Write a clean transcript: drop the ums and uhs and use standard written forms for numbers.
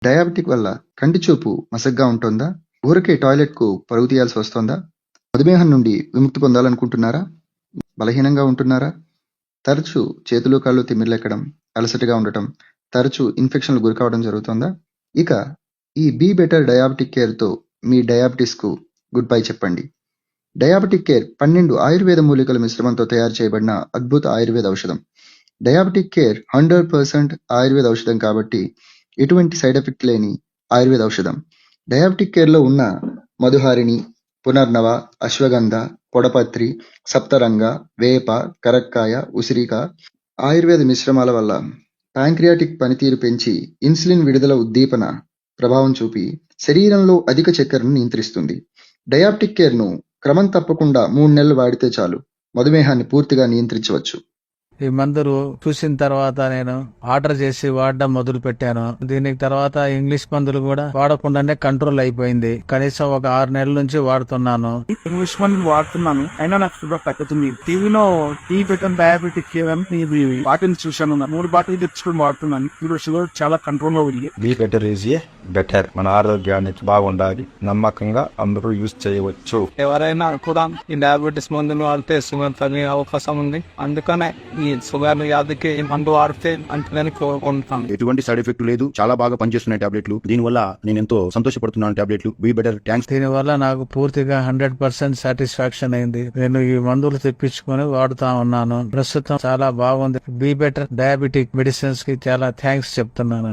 Diabetic వల్ల కంటి చూపు మసగ్గా ఉంటోందా? ఊరికే టాయిలెట్‌కు పరుగు తీయాల్సి వస్తోందా? మధుమేహం నుండి విముక్తి పొందాలనుకుంటున్నారా? బలహీనంగా ఉంటున్నారా? తరచూ చేతులు, కాళ్ళు తిమ్మిర్లెక్కడం, అలసటగా ఉండటం, తరచూ ఇన్ఫెక్షన్‌లకు గురికావడం జరుగుతోందా? ఇక ఈ బీ బెటర్ డయాబెటిక్ కేర్‌తో మీ డయాబెటిస్‌కు గుడ్ బై చెప్పండి. డయాబెటిక్ కేర్ 12 ఆయుర్వేద మూలికల మిశ్రమంతో తయారు చేయబడిన అద్భుత ఆయుర్వేద ఔషధం. డయాబెటిక్ కేర్ 100% ఆయుర్వేద ఔషధం కాబట్టి ఎటువంటి సైడ్ ఎఫెక్ట్ లేని ఆయుర్వేద ఔషధం. డయాబెటిక్ కేర్లో ఉన్న మధుహారిణి, పునర్నవ, అశ్వగంధ, పొడపత్రి, సప్తరంగ, వేప, కరక్కాయ, ఉసిరిక ఆయుర్వేద మిశ్రమాల వల్ల ప్యాంక్రియాటిక్ పనితీరు పెంచి ఇన్సులిన్ విడుదల ఉద్దీపన ప్రభావం చూపి శరీరంలో అధిక చక్కెరను నియంత్రిస్తుంది. డయాబెటిక్ కేర్ను క్రమం తప్పకుండా 3 నెలలు వాడితే చాలు మధుమేహాన్ని పూర్తిగా నియంత్రించవచ్చు. ఈ మందులు చూసిన తర్వాత నేను ఆర్డర్ చేసి వాడడం మొదలు పెట్టాను. దీనికి తర్వాత ఇంగ్లీష్ మందులు కూడా వాడకుండానే కంట్రోల్ అయిపోయింది. కనీసం ఒక 6 నెలల నుంచి వాడుతున్నాను. ఇంగ్లీష్ మందులు వాడుతున్నాను, అయినా నాకు షుగర్ తగ్గుతుంది. టీవీలో టీ పెట్టిన డయాబెటిక్ బాటిల్ చూశాను, 3 బాటిల్ తెచ్చుకుని వాడుతున్నాను. ఇప్పుడు షుగర్ చాలా కంట్రోల్ లో ఉంది. Be better is a better. మన ఆరోగ్యానికి బాగుండాలి, నమ్మకంగా అందరూ యూజ్ చేయవచ్చు. ఎవరైనా కూడా ఈ డయాబెటీస్ మందులు వాడితే షుగర్ తగ్గే అవకాశం ఉంది. అందుకనే ఈ షుగర్ వ్యాధికి మందు వాడితే అంటే కోరుకుంటాను. ఎటువంటి సైడ్ ఎఫెక్ట్ లేదు, చాలా బాగా పనిచేస్తున్నాయి టాబ్లెట్లు. దీనివల్ల నేను ఎంతో సంతోషపడుతున్నాను. టాబ్లెట్లు బీ బెటర్. థ్యాంక్స్. దీనివల్ల నాకు పూర్తిగా 100% సాటిస్ఫాక్షన్ అయింది. నేను ఈ మందులు తెప్పించుకొని వాడుతా ఉన్నాను. ప్రస్తుతం చాలా బాగుంది. బీ బెటర్ డయాబెటిక్ మెడిసిన్స్ కి చాలా థ్యాంక్స్ చెప్తున్నాను.